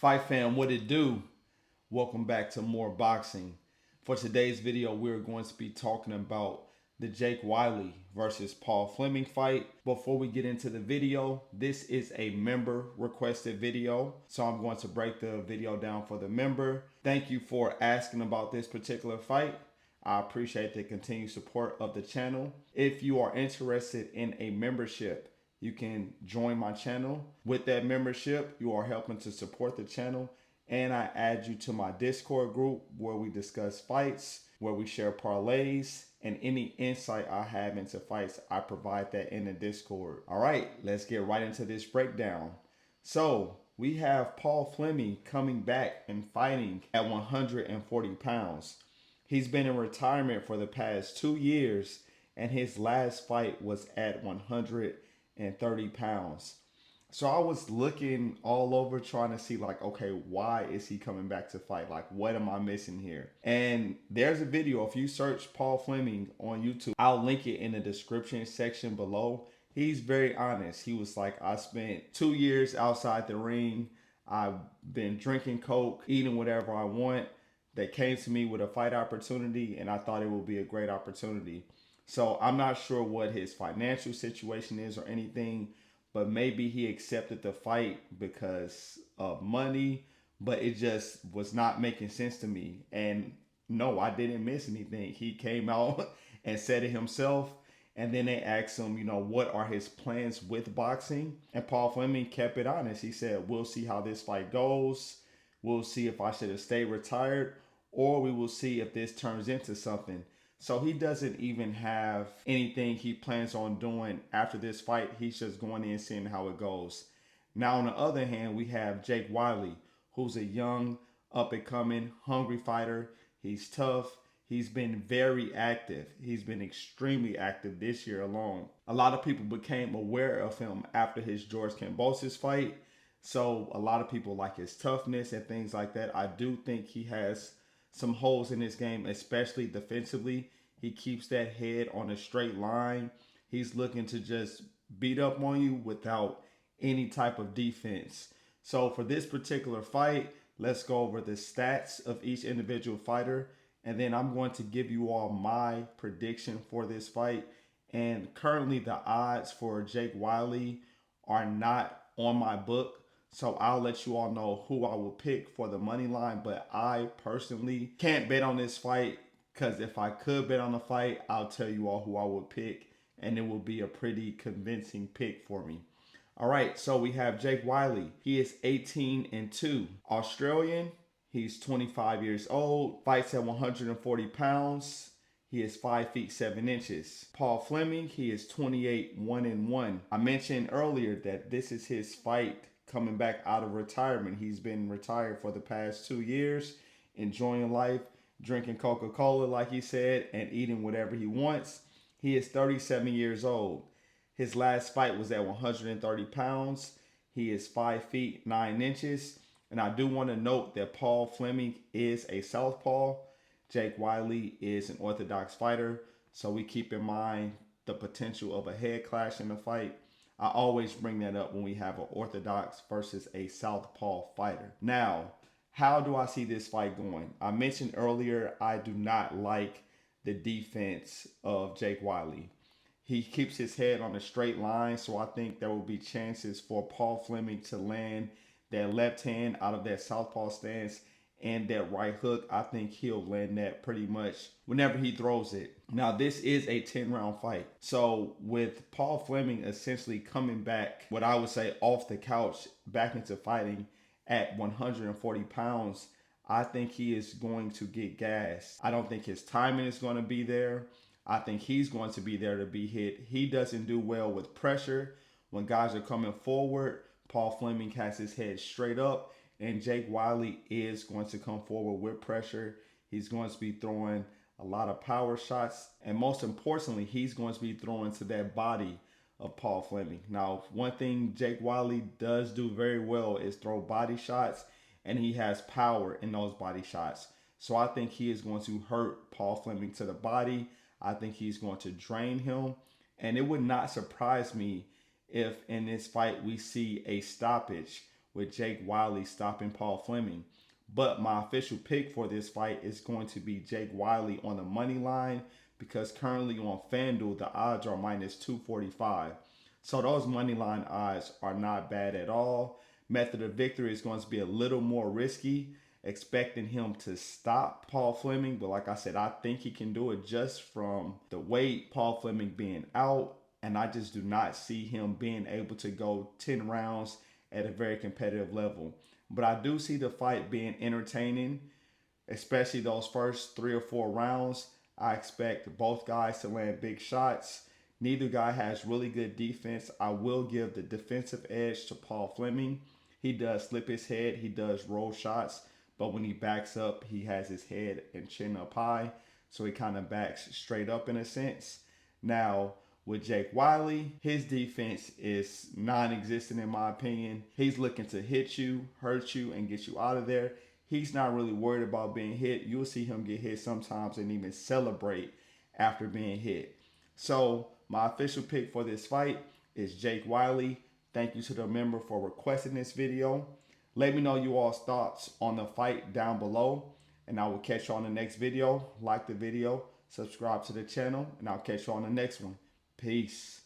Fight fam, what it do? Welcome back to more boxing. For today's video, we're going to be talking about the Jake Wyllie versus Paul Fleming fight. Before we get into the video, this is a member requested video, so I'm going to break the video down for the member. Thank you for asking about this particular fight. I appreciate the continued support of the channel. If you are interested in a membership, you can join my channel. With that membership, you are helping to support the channel, and I add you to my Discord group where we discuss fights, where we share parlays, and any insight I have into fights, I provide that in the Discord. All right, let's get right into this breakdown. So we have Paul Fleming coming back and fighting at 140 pounds. He's been in retirement for the past 2 years, and his last fight was at 130 pounds. So I was looking all over trying to see like, okay, why is he coming back to fight? Like, what am I missing here? And there's a video. If you search Paul Fleming on YouTube, I'll link it in the description section below. He's very honest. He was like, I spent 2 years outside the ring. I've been drinking Coke, eating whatever I want. They came to me with a fight opportunity, and I thought it would be a great opportunity. So I'm not sure what his financial situation is or anything, but maybe he accepted the fight because of money, but it just was not making sense to me. And no, I didn't miss anything. He came out and said it himself. And then they asked him, what are his plans with boxing? And Paul Fleming kept it honest. He said, we'll see how this fight goes. We'll see if I should have stayed retired, or we will see if this turns into something. So he doesn't even have anything he plans on doing after this fight. He's just going in seeing how it goes. Now, on the other hand, we have Jake Wyllie, who's a young, up-and-coming, hungry fighter. He's tough. He's been very active. He's been extremely active this year alone. A lot of people became aware of him after his George Kambosos fight. So a lot of people like his toughness and things like that. I do think he has some holes in his game, especially defensively. He keeps that head on a straight line. He's looking to just beat up on you without any type of defense. So for this particular fight, let's go over the stats of each individual fighter, and then I'm going to give you all my prediction for this fight. And currently the odds for Jake Wyllie are not on my book, so I'll let you all know who I will pick for the money line. But I personally can't bet on this fight, because if I could bet on the fight, I'll tell you all who I would pick, and it will be a pretty convincing pick for me. All right, so we have Jake Wyllie. He is 18-2. Australian. He's 25 years old. Fights at 140 pounds. He is 5 feet 7 inches. Paul Fleming. He is 28-1-1. I mentioned earlier that this is his fight coming back out of retirement. He's been retired for the past 2 years, enjoying life, drinking Coca-Cola like he said, and eating whatever he wants. He is 37 years old. His last fight was at 130 pounds. He is 5 feet 9 inches. And I do want to note that Paul Fleming is a southpaw. Jake Wyllie is an orthodox fighter. So we keep in mind the potential of a head clash in the fight. I always bring that up when we have an orthodox versus a southpaw fighter. Now, how do I see this fight going? I mentioned earlier, I do not like the defense of Jake Wyllie. He keeps his head on a straight line, so I think there will be chances for Paul Fleming to land that left hand out of that southpaw stance, and that right hook. I think he'll land that pretty much whenever he throws it. Now, this is a 10-round fight. So with Paul Fleming essentially coming back, what I would say off the couch, back into fighting at 140 pounds, I think he is going to get gassed. I don't think his timing is going to be there. I think he's going to be there to be hit. He doesn't do well with pressure. When guys are coming forward, Paul Fleming has his head straight up, and Jake Wyllie is going to come forward with pressure. He's going to be throwing a lot of power shots, and most importantly, he's going to be throwing to that body of Paul Fleming. Now, one thing Jake Wyllie does do very well is throw body shots, and he has power in those body shots. So I think he is going to hurt Paul Fleming to the body. I think he's going to drain him, and it would not surprise me if in this fight we see a stoppage with Jake Wyllie stopping Paul Fleming. But my official pick for this fight is going to be Jake Wyllie on the money line because currently on FanDuel the odds are minus 245. So those money line odds are not bad at all. Method of victory is going to be a little more risky, expecting him to stop Paul Fleming. But like I said, I think he can do it just from the weight, Paul Fleming being out. And I just do not see him being able to go 10 rounds at a very competitive level. But I do see the fight being entertaining, especially those first 3 or 4 rounds. I expect both guys to land big shots. Neither guy has really good defense. I will give the defensive edge to Paul Fleming. He does slip his head. He does roll shots. But when he backs up, he has his head and chin up high. So he kind of backs straight up in a sense. Now, with Jake Wyllie, his defense is non-existent in my opinion. He's looking to hit you, hurt you, and get you out of there. He's not really worried about being hit. You'll see him get hit sometimes and even celebrate after being hit. So my official pick for this fight is Jake Wyllie. Thank you to the member for requesting this video. Let me know you all's thoughts on the fight down below, and I will catch you on the next video. Like the video, subscribe to the channel, and I'll catch you on the next one. Peace.